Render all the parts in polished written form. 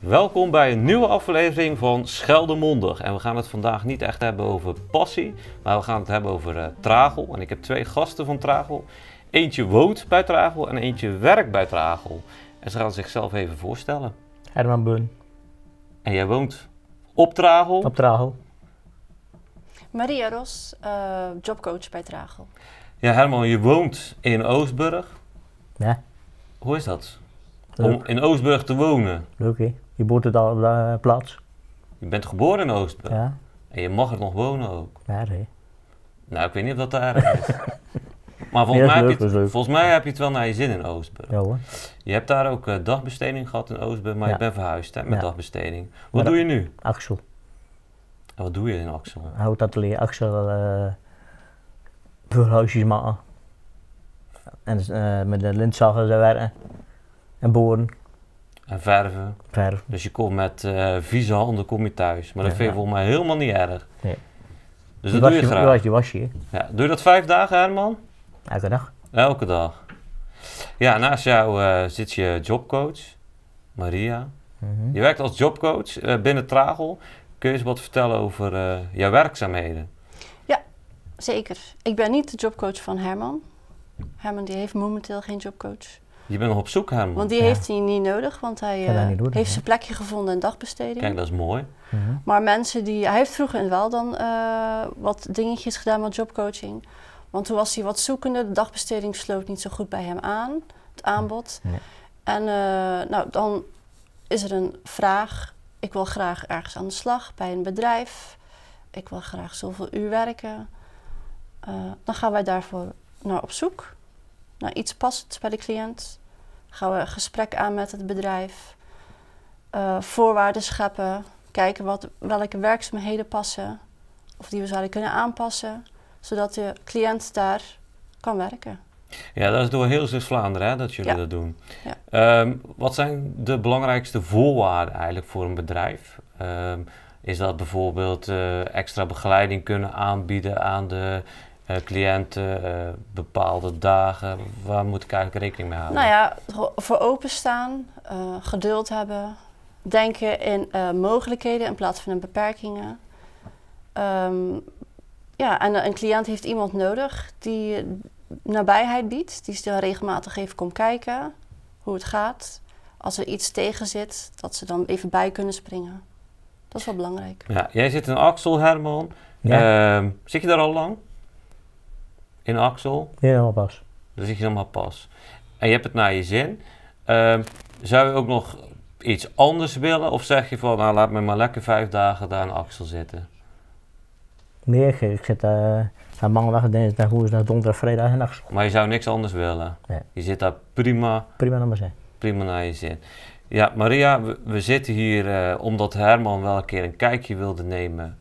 Welkom bij een nieuwe aflevering van Scheldemondig. En we gaan het vandaag niet echt hebben over passie, maar we gaan het hebben over Tragel. En ik heb twee gasten van Tragel. Eentje woont bij Tragel en eentje werkt bij Tragel. En ze gaan zichzelf even voorstellen. Herman Beun. En jij woont op Tragel? Op Tragel. Maria Ros, jobcoach bij Tragel. Ja, Herman, je woont in Oostburg. Ja. Hoe is dat? Leuk. Om in Oostburg te wonen? Leuk hè? Je boert het al op de plaats. Je bent geboren in Oostburg. Ja. En je mag er nog wonen ook. Ja, nee. Nou, ik weet niet of dat erg is. Maar Nee, dat is leuk, dat is leuk. volgens mij heb je het wel naar je zin in Oostburg. Ja hoor. Je hebt daar ook dagbesteding gehad in Oostburg, maar Ja. je bent verhuisd hè, met Ja. dagbesteding. Wat Ja, doe je nu? Axel. En wat doe je in Axel? Houtatelier Axel. Vuurhuisjes maken. En met de lintzagen werken. En boren. En verven. Verf. Dus je komt met vieze handen kom je thuis. Maar dat Ja. vind je volgens mij helemaal niet erg. Nee. Dus dat doe je graag. Die was je. Ja. Doe je dat 5 dagen, Herman? Elke dag. Elke dag. Ja, naast jou zit je jobcoach, Maria. Mhm. Je werkt als jobcoach binnen Tragel. Kun je eens wat vertellen over jouw werkzaamheden? Zeker. Ik ben niet de jobcoach van Herman. Herman die heeft momenteel geen jobcoach. Je bent nog op zoek, Herman. Want die Ja. heeft hij niet nodig, want hij Kan dat niet doen, heeft hè? zijn plekje gevonden in dagbesteding. Kijk, dat is mooi. Mhm. Maar mensen die... Hij heeft vroeger wel dan wat dingetjes gedaan met jobcoaching. Want toen was hij wat zoekende. De dagbesteding sloot niet zo goed bij hem aan, het aanbod. Nee. En nou, dan is er een vraag. Ik wil graag ergens aan de slag bij een bedrijf. Ik wil graag zoveel uur werken. Dan gaan wij daarvoor naar op zoek. Naar iets passends bij de cliënt. Gaan we een gesprek aan met het bedrijf. Voorwaarden scheppen. Kijken welke werkzaamheden passen. Of die we zouden kunnen aanpassen. Zodat de cliënt daar kan werken. Ja, dat is door heel Zeeuws-Vlaanderen hè, dat jullie Ja. dat doen. Ja. Wat zijn de belangrijkste voorwaarden eigenlijk voor een bedrijf? Is dat bijvoorbeeld extra begeleiding kunnen aanbieden aan de cliënten, bepaalde dagen? Waar moet ik eigenlijk rekening mee houden? Nou ja, voor openstaan, geduld hebben, denken in mogelijkheden in plaats van in beperkingen. Ja, en een cliënt heeft iemand nodig die nabijheid biedt, die ze regelmatig even komt kijken hoe het gaat. Als er iets tegen zit, dat ze dan even bij kunnen springen. Dat is wel belangrijk. Ja, jij zit in Axel, Herman. Ja. Zit je daar al lang? In Axel? Helemaal pas. Daar zit je nog maar pas. En je hebt het naar je zin. Zou je ook nog iets anders willen? Of zeg je van, nou laat me maar lekker 5 dagen daar in Axel zitten? Nee, ik zit van maandag, dinsdag, woensdag, donderdag, vrijdag en Axel. Maar je zou niks anders willen? Nee. Je zit daar prima Prima nummer zijn. naar je zin. Ja, Maria, we zitten hier omdat Herman wel een keer een kijkje wilde nemen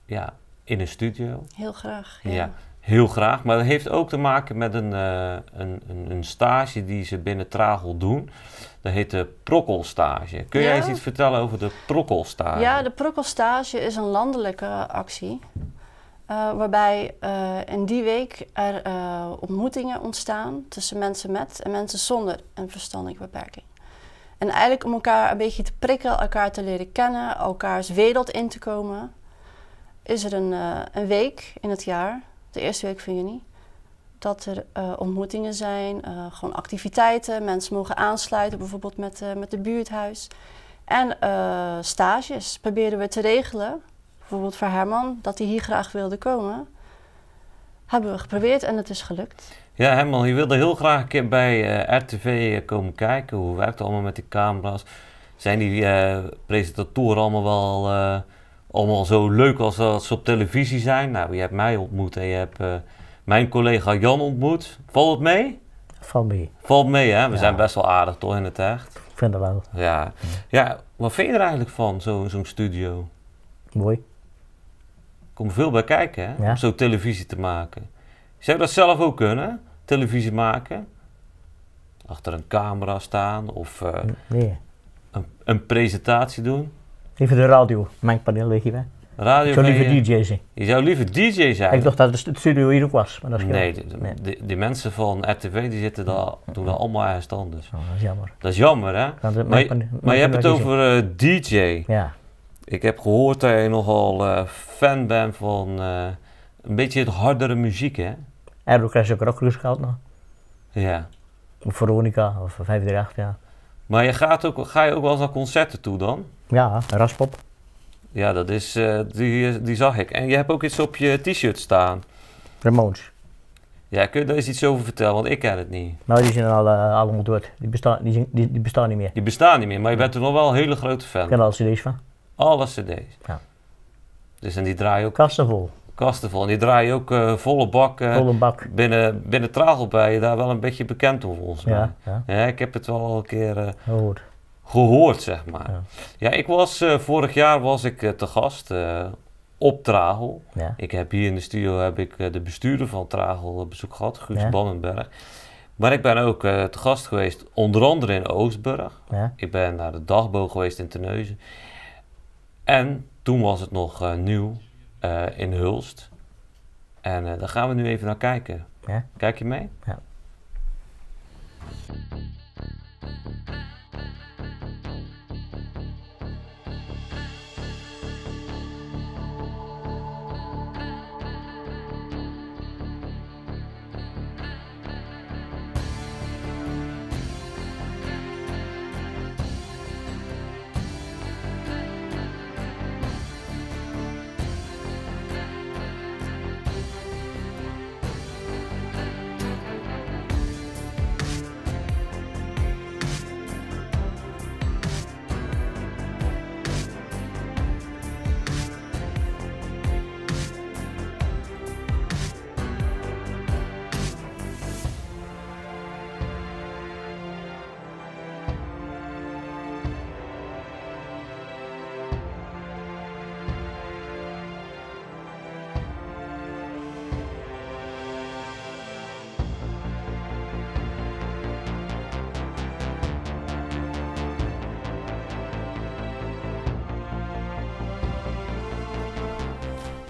ja, in een studio. Heel graag. Ja, heel graag. Maar dat heeft ook te maken met een stage die ze binnen Tragel doen. Dat heet de Prokkelstage. Kun jij Ja. eens iets vertellen over de Prokkelstage? Ja, de Prokkelstage is een landelijke actie. Waarbij in die week er ontmoetingen ontstaan tussen mensen met en mensen zonder een verstandelijke beperking. En eigenlijk om elkaar een beetje te prikkelen, elkaar te leren kennen, elkaars wereld in te komen, is er een week in het jaar, de eerste week van juni, dat er ontmoetingen zijn, gewoon activiteiten. Mensen mogen aansluiten, bijvoorbeeld met de buurthuis. En stages proberen we te regelen. Bijvoorbeeld voor Herman, dat hij hier graag wilde komen. Hebben we geprobeerd en het is gelukt. Ja, Herman, je wilde heel graag een keer bij RTV komen kijken. Hoe werkt het allemaal met die camera's? Zijn die presentatoren allemaal zo leuk als ze op televisie zijn? Nou, je hebt mij ontmoet en je hebt mijn collega Jan ontmoet. Valt het mee? Valt mee. Valt mee, hè? We Ja. zijn best wel aardig toch in het echt? Ik vind dat wel Ja. Ja, wat vind je er eigenlijk van, zo'n studio? mooi. Er komt veel bij kijken, hè? Ja. Om zo'n televisie te maken. Zou je dat zelf ook kunnen? Televisie maken? Achter een camera staan of Nee. een presentatie doen? Even de radio, mengpaneel lig je bij. Radio Ik zou ben liever je- DJ zijn. Je zou liever DJ zijn. Ik dacht dat het studio hier ook was. Maar dat is Nee, Nee. die mensen van RTV die zitten daar, doen dat allemaal ergens anders. Oh, dat is jammer. Dat is jammer, hè? Maar je hebt het over DJ. Ja, Ik heb gehoord dat je nogal fan bent van een beetje het hardere muziek, hè? Aero krijg je ook rockers gehad nog. Ja. Of Veronica of 538, ja. Maar ga je ook wel eens naar concerten toe dan? Ja, Raspop. Ja, dat is, die zag ik. En je hebt ook iets op je t-shirt staan. Ramones. Ja, kun je daar eens iets over vertellen? Want ik ken het niet. Nou, die zijn allemaal dood. Die bestaan niet meer. Die bestaan niet meer, maar je bent er nog wel een hele grote Ik fan. ken al cd's van. Alle cd's. Ja. Dus en die draaien ook Kasten vol. kasten vol. En die draaien ook volle bak. Volle bak. Binnen Tragel ben je daar wel een beetje bekend om volgens mij. Ja, Ja, ik heb het wel al een keer heel goed. gehoord, zeg maar. Ja. Ja, ik was vorig jaar was ik te gast op Tragel. Ja. Ik heb hier in de studio de bestuurder van Tragel op bezoek gehad, Guus Ja. Bannenberg. Maar ik ben ook te gast geweest, onder andere in Oostburg. Ja. Ik ben naar de Dagboog geweest in Terneuzen. En toen was het nog nieuw in Hulst. En daar gaan we nu even naar kijken. Ja. Kijk je mee? Ja.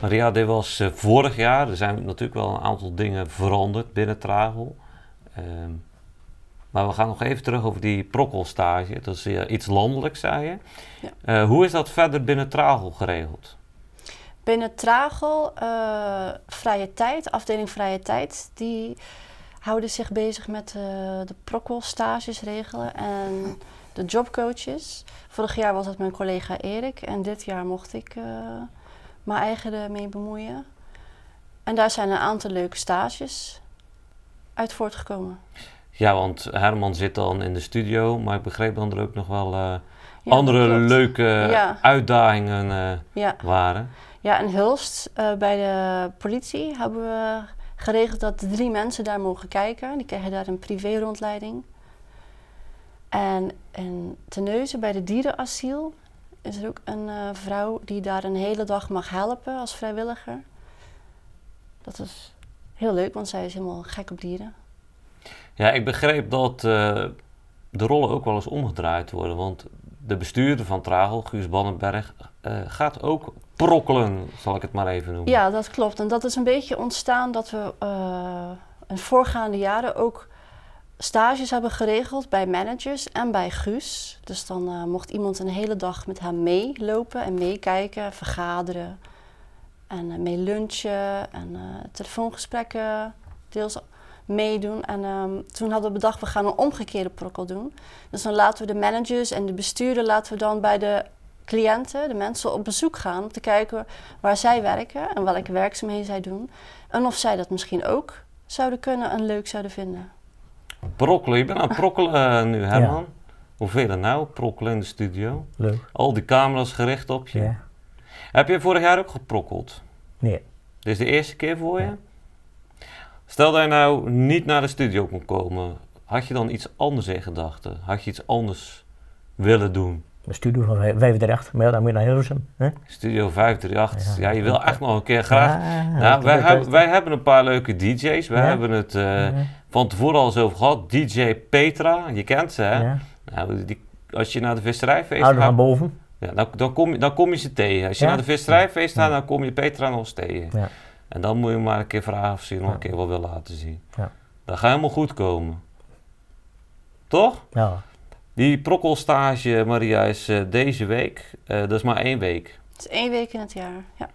Maria, dit was vorig jaar. Er zijn natuurlijk wel een aantal dingen veranderd binnen Tragel. Maar we gaan nog even terug over die prokkelstage. Dat is iets landelijks, zei je. Ja. Hoe is dat verder binnen Tragel geregeld? Binnen Tragel, vrije tijd, afdeling vrije tijd, die houden zich bezig met de prokkelstages regelen en de jobcoaches. Vorig jaar was dat mijn collega Erik en dit jaar mocht ik mijn eigen ermee bemoeien. En daar zijn een aantal leuke stages uit voortgekomen. Ja, want Herman zit dan in de studio, maar ik begreep dan er ook nog wel Ja, andere klopt. leuke Ja. uitdagingen Ja. waren. Ja, in Hulst bij de politie hebben we geregeld dat 3 mensen daar mogen kijken. Die krijgen daar een privé-rondleiding. En in Terneuzen bij de dierenasiel is er ook een vrouw die daar een hele dag mag helpen als vrijwilliger. Dat is heel leuk, want zij is helemaal gek op dieren. Ja, ik begreep dat de rollen ook wel eens omgedraaid worden. Want de bestuurder van Tragel, Guus Bannenberg, gaat ook prokkelen, zal ik het maar even noemen. Ja, dat klopt. En dat is een beetje ontstaan dat we in voorgaande jaren ook stages hebben geregeld bij managers en bij Guus. Dus dan mocht iemand een hele dag met hem meelopen en meekijken, vergaderen en mee lunchen en telefoongesprekken deels meedoen. En toen hadden we bedacht, we gaan een omgekeerde prokkel doen. Dus dan laten we de managers en de bestuurder laten we dan bij de cliënten, de mensen op bezoek gaan om te kijken waar zij werken en welke werkzaamheden zij doen. En of zij dat misschien ook zouden kunnen en leuk zouden vinden. Prokkelen, je bent aan het prokkelen nu, Herman. Hoe vind je dat nou, prokkelen in de studio? Leuk. Al die camera's gericht op je. Ja. Heb je vorig jaar ook geprokkeld? Nee. Dit is de eerste keer voor je? Ja. Stel dat je nou niet naar de studio kon komen, had je dan iets anders in gedachten? Had je iets anders willen doen? De studio van 538, maar ja, dan moet je naar Hilversum. Hè? Studio 538, ja, Ja. je wil echt nog een keer graag. Ja, Nou, dat- wij hebben een paar leuke DJ's. We Ja. hebben het van tevoren al eens over gehad. DJ Petra, je kent ze hè? Ja. Nou, als je naar de visserijfeest Ouder van gaat, boven. Ja, dan kom je ze tegen. Als je Ja? naar de visserijfeest gaat, Ja. dan kom je Petra nog eens tegen. Ja. En dan moet je maar een keer vragen of ze je nog Ja. een keer wat wil laten zien. Ja. Dat gaat helemaal goed komen. Toch? Ja. Die prokkelstage, Maria, is deze week. Dat is maar 1 week. Het is 1 week in het jaar. Ja.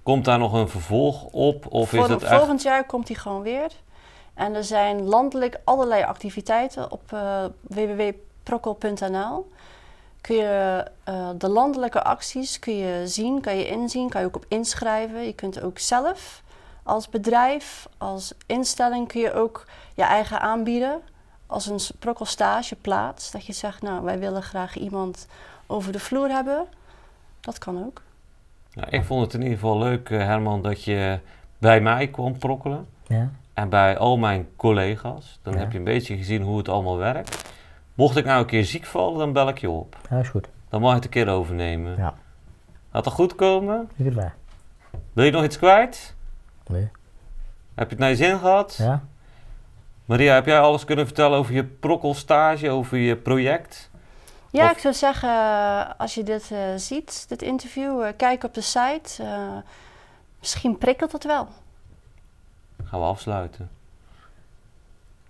Komt daar nog een vervolg op? Of is het echt... Volgend jaar komt hij gewoon weer. En er zijn landelijk allerlei activiteiten op www.prokkel.nl. Kun je de landelijke acties kun je zien, kan je inzien, kan je ook op inschrijven. Je kunt ook zelf als bedrijf, als instelling kun je ook je eigen aanbieden. Als een prokkelstageplaats, dat je zegt, nou wij willen graag iemand over de vloer hebben. Dat kan ook. Ja, ik vond het in ieder geval leuk, Herman, dat je bij mij kwam prokkelen. Ja. En bij al mijn collega's. Dan Ja. heb je een beetje gezien hoe het allemaal werkt. Mocht ik nou een keer ziek vallen, dan bel ik je op. Ja, is goed. Dan mag je het een keer overnemen. Ja. Gaat dat goed komen? Ik het bij. Wil je nog iets kwijt? Nee. Heb je het naar je zin gehad? Ja? Maria, heb jij alles kunnen vertellen over je prokkelstage, over je project? Ja, Of- ik zou zeggen, als je dit ziet, dit interview, kijk op de site. Misschien prikkelt het wel. Gaan we afsluiten.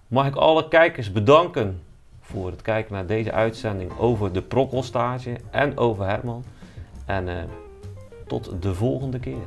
Mag ik alle kijkers bedanken voor het kijken naar deze uitzending over de prokkelstage en over Herman. En tot de volgende keer.